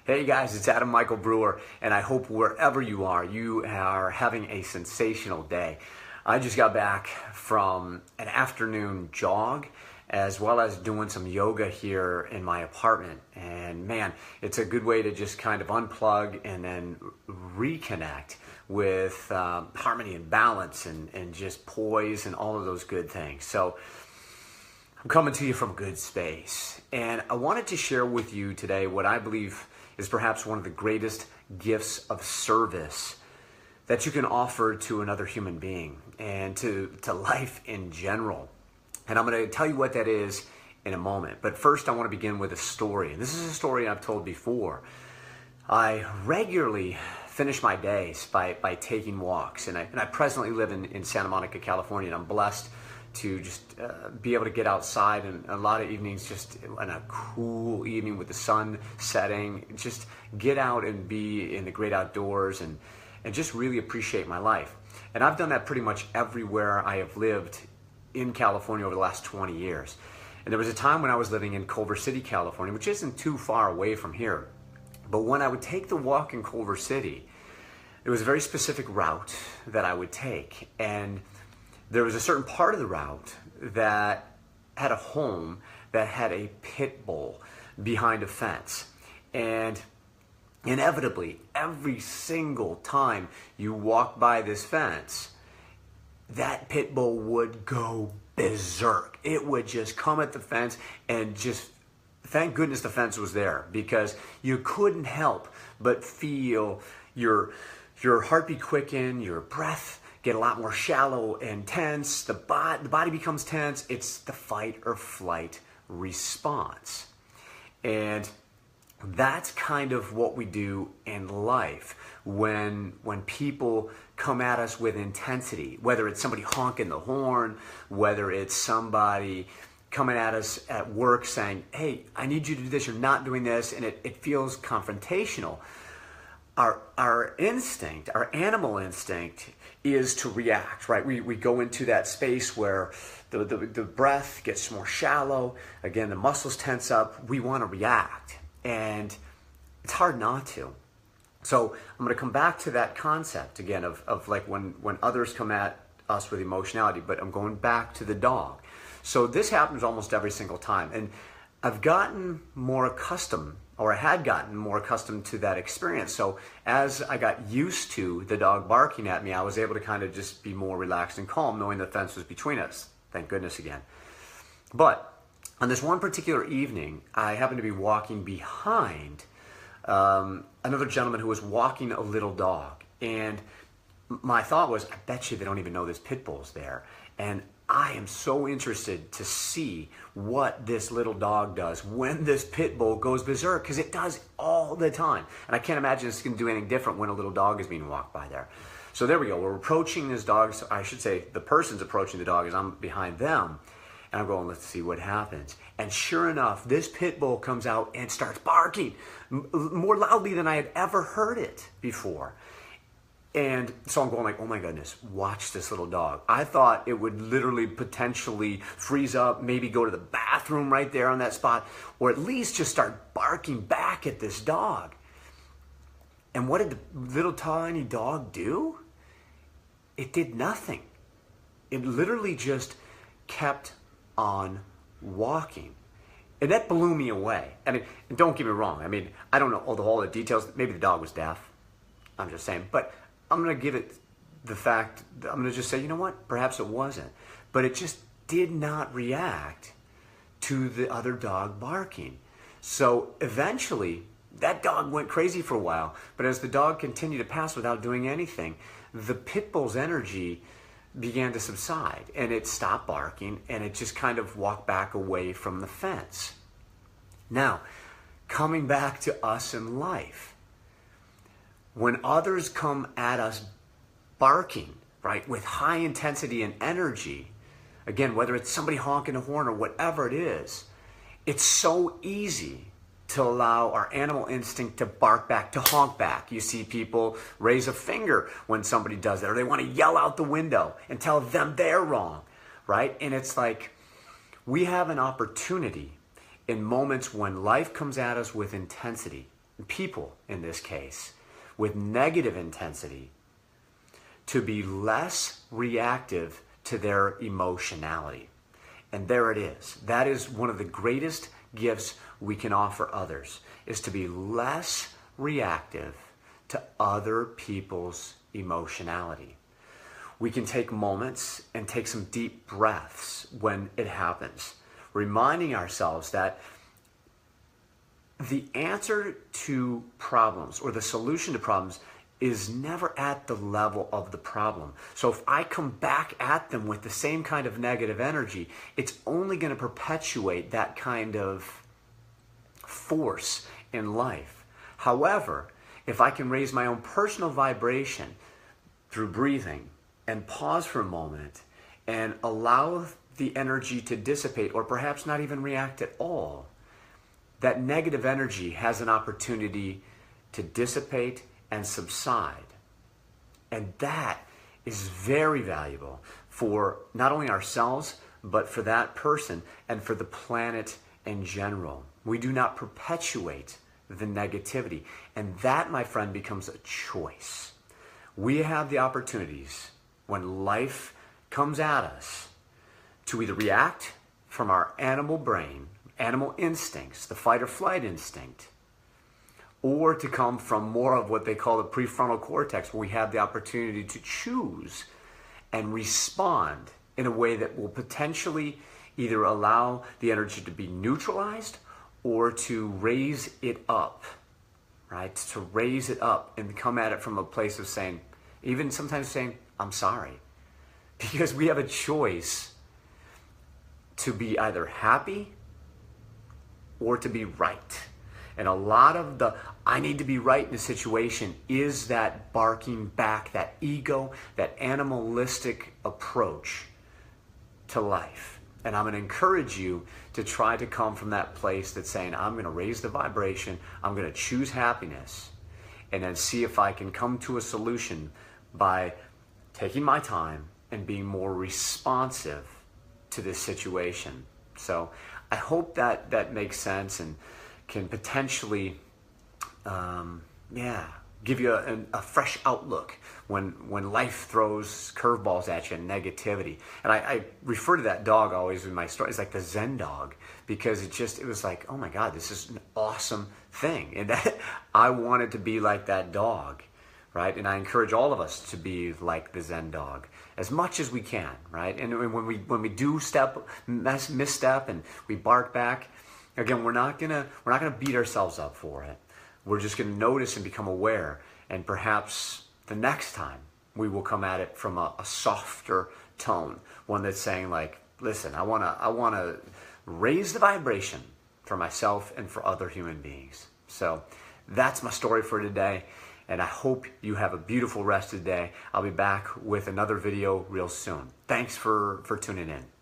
Hey guys, it's Adam Michael Brewer, and I hope wherever you are having a sensational day. I just got back from an afternoon jog, as well as doing some yoga here in my apartment. And man, it's a good way to just kind of unplug and then reconnect with harmony and balance and just poise and all of those good things. So I'm coming to you from good space. And I wanted to share with you today what I believe is perhaps one of the greatest gifts of service that you can offer to another human being and to life in general. And I'm going to tell you what that is in a moment. But first, I want to begin with a story. And this is a story I've told before. I regularly finish my days by taking walks. And I presently live in Santa Monica, California, and I'm blessed to just be able to get outside, and a lot of evenings just in a cool evening with the sun setting, just get out and be in the great outdoors and just really appreciate my life. And I've done that pretty much everywhere I have lived in California over the last 20 years. And there was a time when I was living in Culver City, California, which isn't too far away from here. But when I would take the walk in Culver City, it was a very specific route that I would take. And there was a certain part of the route that had a home that had a pit bull behind a fence. And inevitably, every single time you walk by this fence, that pit bull would go berserk. It would just come at the fence and just, thank goodness the fence was there, because you couldn't help but feel your heartbeat quicken, your breath get a lot more shallow and tense. The body becomes tense. It's the fight or flight response. And that's kind of what we do in life when people come at us with intensity, whether it's somebody honking the horn, whether it's somebody coming at us at work saying, hey, I need you to do this, you're not doing this, and it feels confrontational. Our instinct, our animal instinct, is to react, right? We go into that space where the breath gets more shallow. Again, the muscles tense up. We want to react. And it's hard not to. So I'm going to come back to that concept again of like when others come at us with emotionality, but I'm going back to the dog. So this happens almost every single time. And I've gotten more accustomed, or I had gotten more accustomed to that experience. So as I got used to the dog barking at me, I was able to kind of just be more relaxed and calm, knowing the fence was between us. Thank goodness again. But on this one particular evening, I happened to be walking behind another gentleman who was walking a little dog. And my thought was, I bet you they don't even know this pit bull's there. And I am so interested to see what this little dog does when this pit bull goes berserk, because it does all the time. And I can't imagine it's going to do anything different when a little dog is being walked by there. So there we go. We're approaching this dog. So I should say the person's approaching the dog as I'm behind them. And I'm going, let's see what happens. And sure enough, this pit bull comes out and starts barking more loudly than I had ever heard it before. And so I'm going like, oh my goodness, watch this little dog. I thought it would literally potentially freeze up, maybe go to the bathroom right there on that spot, or at least just start barking back at this dog. And what did the little tiny dog do? It did nothing. It literally just kept on walking. And that blew me away. I mean, don't get me wrong. I mean, I don't know all the details. Maybe the dog was deaf. I'm just saying. But I'm going to give it the fact, I'm going to just say, you know what? Perhaps it wasn't. But it just did not react to the other dog barking. So eventually, that dog went crazy for a while. But as the dog continued to pass without doing anything, the pit bull's energy began to subside. And it stopped barking, and it just kind of walked back away from the fence. Now, coming back to us in life, when others come at us barking, right, with high intensity and energy, again, whether it's somebody honking a horn or whatever it is, it's so easy to allow our animal instinct to bark back, to honk back. You see people raise a finger when somebody does that, or they want to yell out the window and tell them they're wrong, right? And it's like we have an opportunity in moments when life comes at us with intensity people in this case, with negative intensity to be less reactive to their emotionality. And there it is. That is one of the greatest gifts we can offer others, is to be less reactive to other people's emotionality. We can take moments and take some deep breaths when it happens, reminding ourselves that the answer to problems or the solution to problems is never at the level of the problem. So if I come back at them with the same kind of negative energy, it's only going to perpetuate that kind of force in life. However, if I can raise my own personal vibration through breathing and pause for a moment and allow the energy to dissipate, or perhaps not even react at all, that negative energy has an opportunity to dissipate and subside. And that is very valuable for not only ourselves, but for that person and for the planet in general. We do not perpetuate the negativity. And that, my friend, becomes a choice. We have the opportunities when life comes at us to either react from our animal brain, animal instincts, the fight or flight instinct, or to come from more of what they call the prefrontal cortex, where we have the opportunity to choose and respond in a way that will potentially either allow the energy to be neutralized or to raise it up, right? To raise it up and come at it from a place of saying, even sometimes saying, I'm sorry. Because we have a choice to be either happy or to be right. And a lot of the I need to be right in a situation is that barking back, that ego, that animalistic approach to life. And I'm going to encourage you to try to come from that place that's saying, I'm going to raise the vibration, I'm going to choose happiness, and then see if I can come to a solution by taking my time and being more responsive to this situation. So I hope that that makes sense and can potentially, give you a fresh outlook when life throws curveballs at you and negativity. And I refer to that dog always in my story. It's like the Zen Dog, because it was like, oh my God, this is an awesome thing. And that I wanted to be like that dog, right? And I encourage all of us to be like the Zen Dog as much as we can, right? And when we do misstep and we bark back, again, we're not gonna beat ourselves up for it. We're just gonna notice and become aware, and perhaps the next time we will come at it from a softer tone, one that's saying like, listen, I wanna raise the vibration for myself and for other human beings. So that's my story for today, and I hope you have a beautiful rest of the day. I'll be back with another video real soon. Thanks for tuning in.